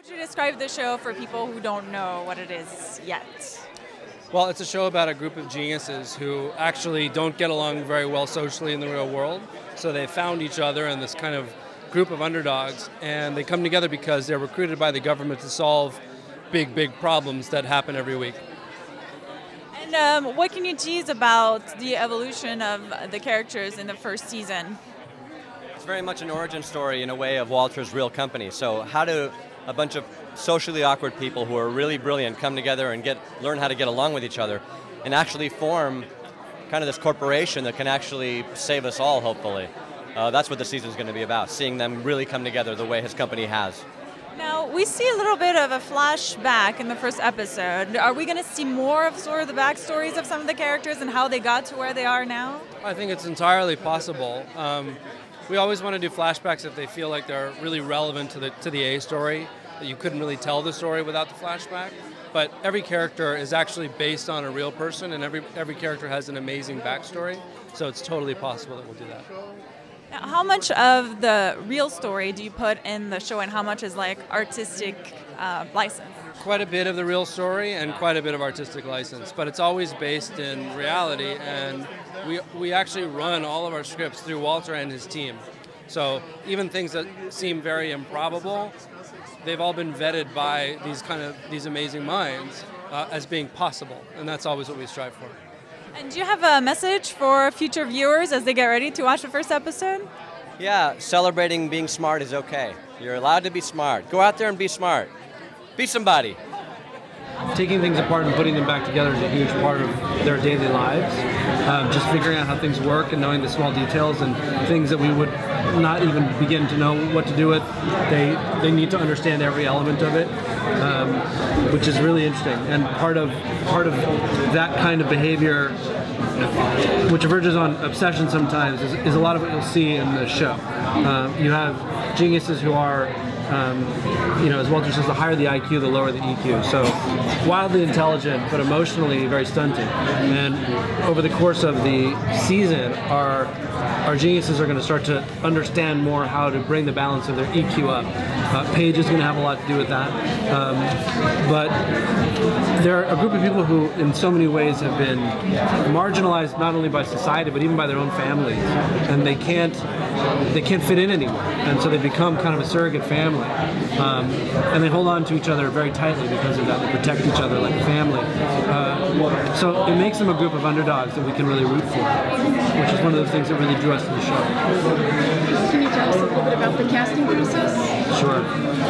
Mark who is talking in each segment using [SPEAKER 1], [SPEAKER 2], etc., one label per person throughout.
[SPEAKER 1] would you describe the show for people who don't know what it is yet?
[SPEAKER 2] Well, it's a show about a group of geniuses who actually don't get along very well socially in the real world. So they found each other in this kind of group of underdogs, and they come together because they're recruited by the government to solve big, big problems that happen every week.
[SPEAKER 1] And what can you tease about the evolution of the characters in the first season?
[SPEAKER 3] It's very much an origin story in a way of Walter's real company. So how do a bunch of socially awkward people who are really brilliant come together and learn how to get along with each other and actually form kind of this corporation that can actually save us all, hopefully. That's what the season's going to be about, seeing them really come together the way his company has.
[SPEAKER 1] Now, we see a little bit of a flashback in the first episode. Are we going to see more of sort of the backstories of some of the characters and how they got to where they are now?
[SPEAKER 2] I think it's entirely possible. We always want to do flashbacks if they feel like they're really relevant to the A story, that you couldn't really tell the story without the flashback. But every character is actually based on a real person, and every character has an amazing backstory, so it's totally possible that we'll do that.
[SPEAKER 1] Now, how much of the real story do you put in the show, and how much is like artistic license?
[SPEAKER 2] Quite a bit of the real story and quite a bit of artistic license, but it's always based in reality, and we actually run all of our scripts through Walter and his team. So even things that seem very improbable, they've all been vetted by these amazing minds as being possible, and that's always what we strive for.
[SPEAKER 1] And do you have a message for future viewers as they get ready to watch the first episode?
[SPEAKER 3] Yeah, celebrating being smart is okay. You're allowed to be smart. Go out there and be smart. Be somebody.
[SPEAKER 4] Taking things apart and putting them back together is a huge part of their daily lives. Just figuring out how things work and knowing the small details and things that we would not even begin to know what to do with. They need to understand every element of it, which is really interesting. And part of that kind of behavior, which verges on obsession sometimes, is a lot of what you'll see in the show. You have geniuses who are as Walter says, the higher the IQ, the lower the EQ. So wildly intelligent, but emotionally very stunted. And over the course of the season, our geniuses are going to start to understand more how to bring the balance of their EQ up. Paige is going to have a lot to do with that. But they're a group of people who, in so many ways, have been marginalized not only by society, but even by their own families. And they can't fit in anymore. And so they become kind of a surrogate family. And they hold on to each other very tightly because of that. They protect each other like a family. So it makes them a group of underdogs that we can really root for, which is one of the things that really drew us to the show.
[SPEAKER 5] Can you tell us a little bit about the casting process?
[SPEAKER 4] Sure.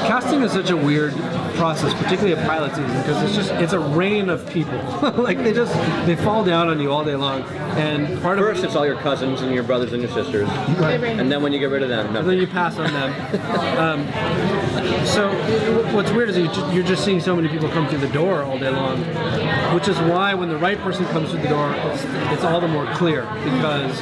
[SPEAKER 4] Casting is such a weird process, particularly a pilot season, because it's a rain of people. Like they fall down on you all day long. And
[SPEAKER 3] First, it's all your cousins and your brothers and your sisters,
[SPEAKER 4] right.
[SPEAKER 3] And then when you get rid of them, nothing.
[SPEAKER 4] And then you pass on them. So what's weird is you're just seeing so many people come through the door all day long, which is why when the right person comes through the door, it's all the more clear, because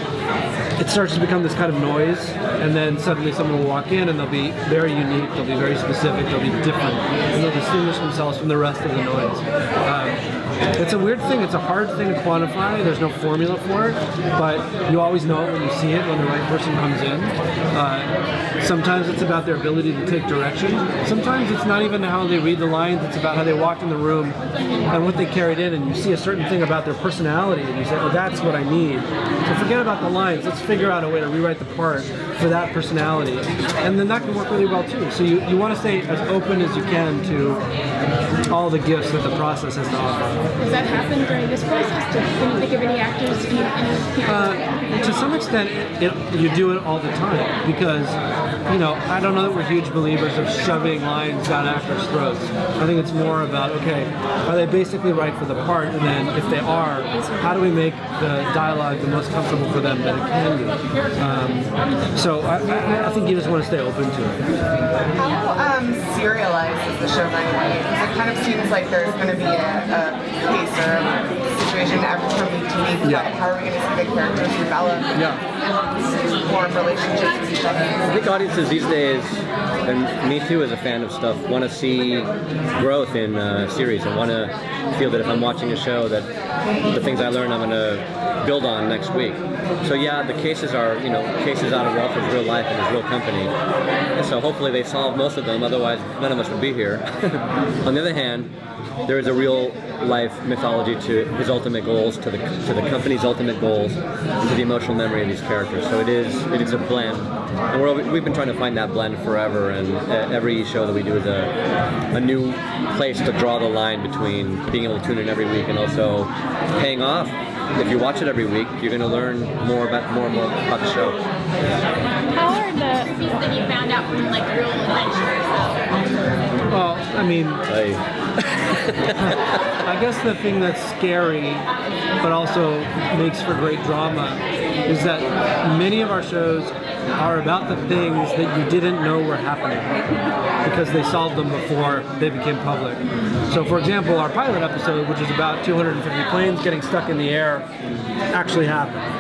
[SPEAKER 4] it starts to become this kind of noise, and then suddenly someone will walk in and they'll be very unique, they'll be very specific, they'll be different, and they'll distinguish themselves from the rest of the noise. It's a weird thing, it's a hard thing to quantify, there's no formula for it, but you always know it when you see it, when the right person comes in. Sometimes it's about their ability to take direction. Sometimes it's not even how they read the lines, it's about how they walked in the room and what they carried in, and you see a certain thing about their personality and you say, oh, that's what I need. So forget about the lines, let's figure out a way to rewrite the part for that personality. And then that can work really well too. So you want to stay as open as you can to all the gifts that the process has to offer.
[SPEAKER 5] Does that happen during this process? Can you think of any actors?
[SPEAKER 4] To some extent, you do it all the time, because I don't know that we're huge believers of shoving lines down actors' throats. I think it's more about, okay, are they basically right for the part, and then if they are, how do we make the dialogue the most comfortable for them that it can be? So I think you just want to stay open to it.
[SPEAKER 6] How serialized is the show going to be? Because it kind of seems like there's going to be a case or a situation from week to week.
[SPEAKER 4] Yeah.
[SPEAKER 6] How are we going to see the characters develop?
[SPEAKER 4] Yeah.
[SPEAKER 6] form relationships with each other?
[SPEAKER 7] I think audiences these days, and me too as a fan of stuff, want to see growth in series and want to feel that if I'm watching a show that the things I learn I'm going to build on next week. So yeah, the cases are, cases out of Walter's real life and his real company. And so hopefully they solve most of them, otherwise none of us would be here. On the other hand, there is a real life mythology to his ultimate goals, to the company's ultimate goals, and to the emotional memory of these characters. So it is a blend, and we've been trying to find that blend forever. And every show that we do is a new place to draw the line between being able to tune in every week and also paying off. If you watch it every week, you're going to learn more and more about the show.
[SPEAKER 5] How are the things that you found out from like real adventures?
[SPEAKER 4] Well, I mean, I guess the thing that's scary, but also makes for great drama, is that many of our shows are about the things that you didn't know were happening because they solved them before they became public. So for example, our pilot episode, which is about 250 planes getting stuck in the air, actually happened.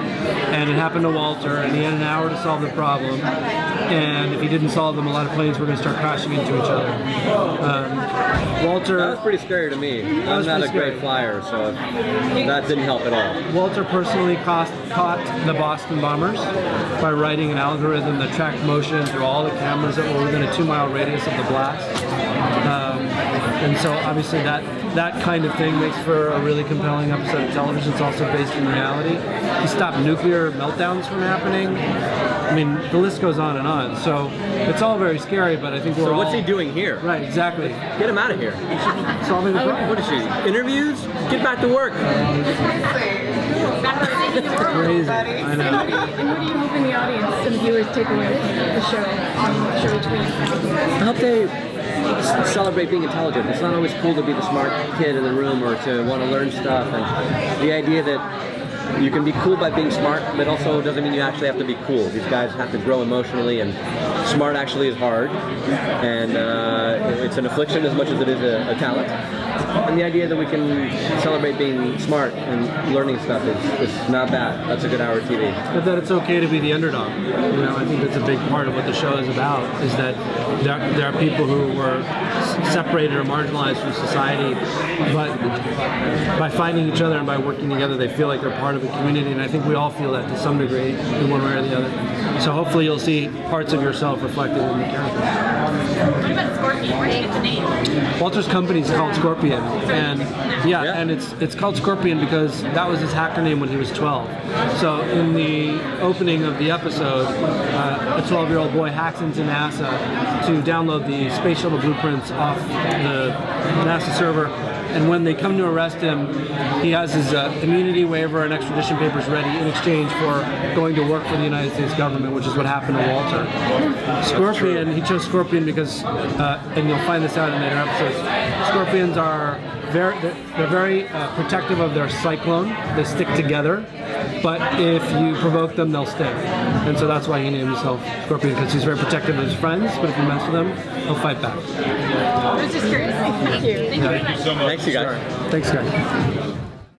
[SPEAKER 4] And it happened to Walter, and he had an hour to solve the problem. And if he didn't solve them, a lot of planes were going to start crashing into each other. Walter...
[SPEAKER 7] That was pretty scary to me. I'm not a great flyer, so that didn't help at all.
[SPEAKER 4] Walter personally caught the Boston bombers by writing an algorithm that tracked motion through all the cameras that were within a 2-mile radius of the blast. And so obviously that kind of thing makes for a really compelling episode of television. It's also based in reality. He stopped nuclear meltdowns from happening. I mean, the list goes on and on. So it's all very scary, but I think we're
[SPEAKER 7] So
[SPEAKER 4] all...
[SPEAKER 7] what's he doing here?
[SPEAKER 4] Right, exactly.
[SPEAKER 7] Get him out of here.
[SPEAKER 4] Solving the problem.
[SPEAKER 7] What is she? Interviews? Get back to work.
[SPEAKER 4] Crazy. I know.
[SPEAKER 5] And what do you hope in the audience and viewers take away from the show each week?
[SPEAKER 7] I hope they celebrate being intelligent. It's not always cool to be the smart kid in the room or to want to learn stuff. And the idea that you can be cool by being smart, but also doesn't mean you actually have to be cool. These guys have to grow emotionally, and smart actually is hard. And it's an affliction as much as it is a talent. And the idea that we can celebrate being smart and learning stuff is not bad. That's a good hour of TV.
[SPEAKER 4] But that it's okay to be the underdog. I think that's a big part of what the show is about, is that there are people who were separated or marginalized from society, but by finding each other and by working together, they feel like they're part of a community, and I think we all feel that to some degree in one way or the other. So hopefully you'll see parts of yourself reflected in the characters.
[SPEAKER 5] What about Scorpion? Where do you get the name?
[SPEAKER 4] Walter's company is called Scorpion, and and it's called Scorpion because that was his hacker name when he was 12. So in the opening of the episode, a 12-year-old boy hacks into NASA to download the space shuttle blueprints off the NASA server. And when they come to arrest him, he has his immunity waiver and extradition papers ready in exchange for going to work for the United States government, which is what happened to Walter. Scorpion, he chose Scorpion because, and you'll find this out in later episodes, scorpions are they're very protective of their cyclone. They stick together, but if you provoke them, they'll sting. And so that's why he named himself Scorpion, because he's very protective of his friends, but if you mess with them, he'll fight back.
[SPEAKER 5] I was just curious. Thank you. Thank you very much.
[SPEAKER 7] Thanks, you guys.
[SPEAKER 4] Thanks, guys.